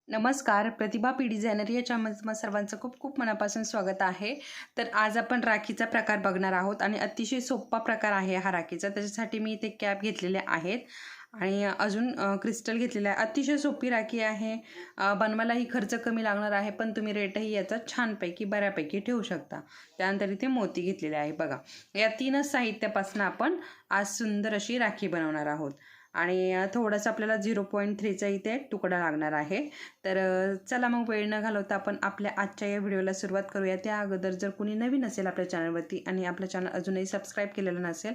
नमस्कार, प्रतिभा P designer या चॅनलमध्ये तुम्हा सर्वांचं खूप खूप मनापासून स्वागत आहे. तर आज आपण राखीचा प्रकार बघणार आहोत आणि अतिशय सोपा प्रकार आहे हा राखीचा. त्याच्यासाठी मी इथे कॅप घेतलेले आहेत आणि अजून क्रिस्टल घेतलेलं आहे. अतिशय सोपी राखी आहे. बनवायलाही खर्च कमी लागणार आहे, पण तुम्ही रेटही याचा छानपैकी बऱ्यापैकी ठेवू शकता. त्यानंतर इथे मोती घेतलेले आहे. बघा, या तीनच साहित्यापासून आपण आज सुंदर अशी राखी बनवणार आहोत. आणि थोडंसं आपल्याला 0.3चा इथे तुकडा लागणार आहे. तर चला मग वेळ न घालवता आपण आपल्या आजच्या या व्हिडिओला सुरुवात करूया. त्या अगोदर जर कोणी नवीन असेल आपल्या चॅनलवरती आणि आपलं चॅनल अजूनही सबस्क्राईब केलेलं नसेल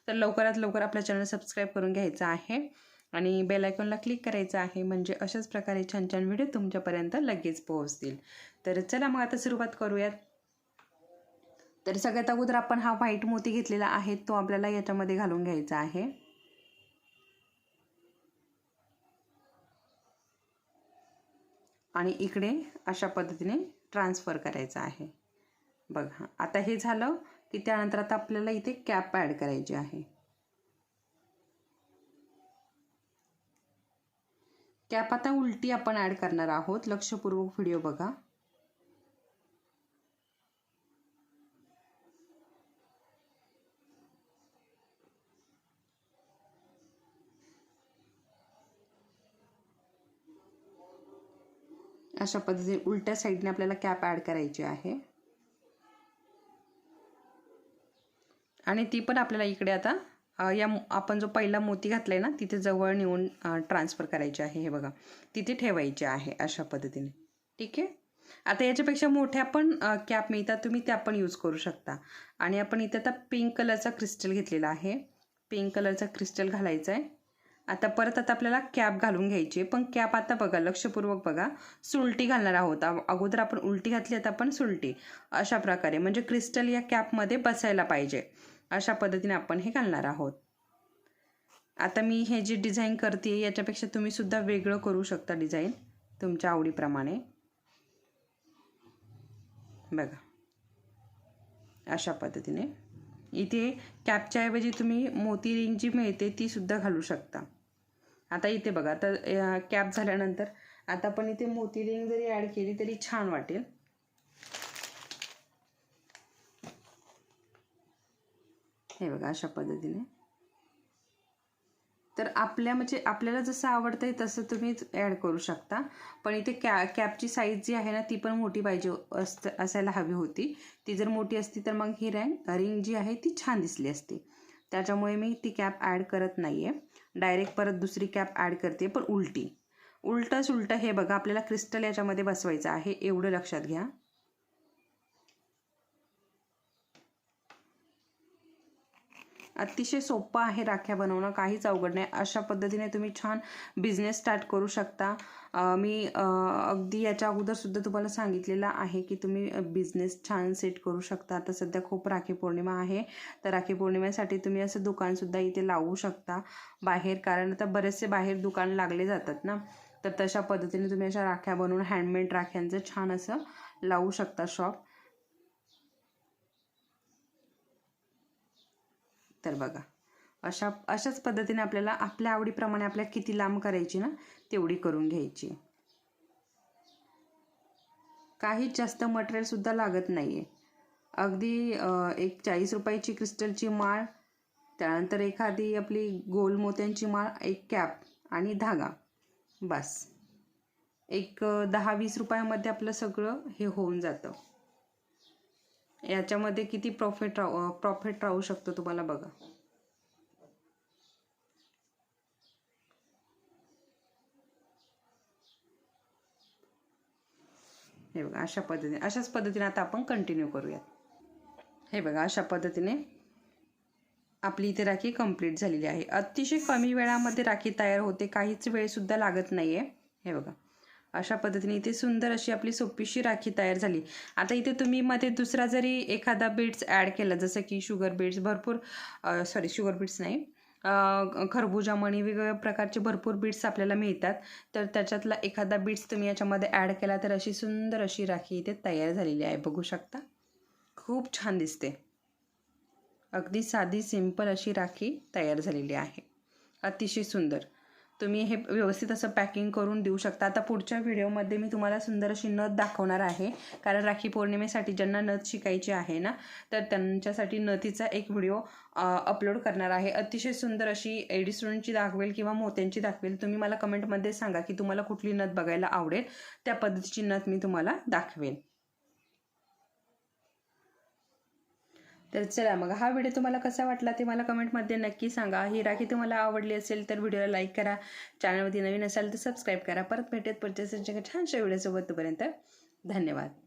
तर लवकरात लवकर आपल्या चॅनल सबस्क्राईब करून घ्यायचं आहे आणि बेल आयकॉनला क्लिक करायचं आहे, म्हणजे अशाच प्रकारे छान छान व्हिडिओ तुमच्यापर्यंत लगेच पोहोचतील. तर चला मग आता सुरुवात करूयात. तर सगळ्यात अगोदर आपण हा व्हाईट मोती घेतलेला आहे तो आपल्याला याच्यामध्ये घालून घ्यायचा आहे. आणि इकडे अशा पद्धतीने ट्रान्सफर करायचं आहे. बघा, आता हे झालं की त्यानंतर आता आपल्याला इथे कॅप ॲड करायची आहे. कॅप आता उलटी आपण ॲड करणार आहोत. लक्षपूर्वक व्हिडिओ बघा. अशा पद्धतीने उलट्या साईडने आपल्याला कॅप ॲड करायची आहे आणि ती पण आपल्याला इकडे आता या आपण जो पहिला मोती घातलाय ना तिथे जवळ नेऊन ट्रान्सफर करायची आहे. हे बघा, तिथे ठेवायची आहे अशा पद्धतीने. ठीक आहे. आता याच्यापेक्षा मोठ्या पण कॅप मिळतात, तुम्ही त्या पण यूज करू शकता. आणि आपण इथे आता पिंक कलरचा क्रिस्टल घेतलेला आहे. पिंक कलरचा क्रिस्टल घालायचा आहे. आता परत आपल्याला कॅप घालून घ्यायची आहे, पण कॅप आता बघा, लक्षपूर्वक बघा, सुलटी घालणार आहोत. अगोदर आपण उलटी घातली, आता आपण सुलटी. अशा प्रकारे म्हणजे क्रिस्टल या कॅपमध्ये बसायला पाहिजे अशा पद्धतीने आपण हे घालणार आहोत. आता मी हे जे डिझाईन करते याच्यापेक्षा तुम्ही सुद्धा वेगळं करू शकता डिझाईन तुमच्या आवडीप्रमाणे. बघा, अशा पद्धतीने इथे कॅपच्या ऐवजी तुम्ही मोती रिंग जी मिळते ती सुद्धा घालू शकता. आता इथे बघा, आता कॅप झाल्यानंतर आता आपण इथे मोती रिंग जरी ॲड केली तरी छान वाटेल. हे बघा, अशा पद्धतीने. तर म्हणजे आपल्याला जसं आवडतं आहे तसं तुम्ही ॲड करू शकता, पण इथे कॅपची साईज जी आहे ना ती पण मोठी पाहिजे असायला हवी होती. ती जर मोठी असती तर मग ही रिंग जी आहे ती छान दिसली असती. त्याच्यामुळे मी ती कॅप ॲड करत नाही आहे. डायरेक्ट परत दुसरी कॅप ॲड करते, पण उलटी. उलटं हे बघा, आपल्याला क्रिस्टल याच्यामध्ये बसवायचं आहे, एवढं लक्षात घ्या. अतिशय सोपं आहे राख्या बनवणं, काहीच अवघड नाही. अशा पद्धतीने तुम्ही छान बिझनेस स्टार्ट करू शकता. मी अगदी याच्या अगोदरसुद्धा तुम्हाला सांगितलेलं आहे की तुम्ही बिझनेस छान सेट करू शकता. आता सध्या खूप राखी पौर्णिमा आहे, तर राखी पौर्णिमेसाठी तुम्ही असं दुकानसुद्धा इथे लावू शकता बाहेर, कारण आता बरेचसे बाहेर दुकान लागले जातात ना. तर तशा पद्धतीने तुम्ही अशा राख्या बनवून हँडमेड राख्यांचं छान असं लावू शकता शॉप. तर बघा, अशाच पद्धतीने आपल्याला आपल्या आवडीप्रमाणे आपल्या किती लांब करायची ना तेवढी करून घ्यायची. काहीच जास्त मटेरियलसुद्धा लागत नाही आहे. अगदी एक 40 रुपयाची क्रिस्टलची माळ, त्यानंतर एखादी आपली गोल मोत्यांची माळ, एक कॅप आणि धागा, बस. एक 10-20 रुपयामध्ये आपलं सगळं हे होऊन जातं. याच्यामध्ये किती प्रॉफिट राहू शकतो तुम्हाला बघा. हे बघा, अशाच पद्धतीने आता आपण कंटिन्यू करूयात. हे बघा, अशा पद्धतीने आपली इथे राखी कंप्लीट झालेली आहे. अतिशय कमी वेळामध्ये राखी तयार होते, काहीच वेळसुद्धा लागत नाही आहे. हे बघा, अशा पद्धतीने इथे सुंदर अशी आपली सोपीशी राखी तयार झाली. आता इथे तुम्ही मध्ये दुसरा जरी एखादा बीड्स ॲड केला, जसं की शुगर बीड्स, शुगर बीड्स नाही, खरबुजा मणी, वेगवेगळ्या प्रकारचे भरपूर बीड्स आपल्याला मिळतात. तर त्याच्यातला एखादा बीड्स तुम्ही याच्यामध्ये ॲड केला तर अशी सुंदर अशी राखी इथे तयार झालेली आहे. बघू शकता, खूप छान दिसते. अगदी साधी सिंपल अशी राखी तयार झालेली आहे, अतिशय सुंदर. तुम्ही हे व्यवस्थित असं पॅकिंग करून देऊ शकता. आता पुढच्या व्हिडिओमध्ये मी तुम्हाला सुंदर अशी नथ दाखवणार आहे, कारण राखी पौर्णिमेसाठी ज्यांना नथ शिकायची आहे ना, तर त्यांच्यासाठी नथीचा एक व्हिडिओ अपलोड करणार आहे. अतिशय सुंदर अशी एडी स्टोनची दाखवेल किंवा मोत्यांची दाखवेल. तुम्ही मला कमेंटमध्ये सांगा की तुम्हाला कुठली नथ बघायला आवडेल, त्या पद्धतीची नथ मी तुम्हाला दाखवेल. तर चला मग हा व्हिडिओ तुम्हाला कसा वाटला ते मला कमेंटमध्ये नक्की सांगा. ही राखी तुम्हाला आवडली असेल तर व्हिडिओला लाईक करा, चॅनलमध्ये नवीन असाल तर सबस्क्राईब करा. परत भेटत पुढच्या छानशा व्हिडिओसोबत. तोपर्यंत धन्यवाद.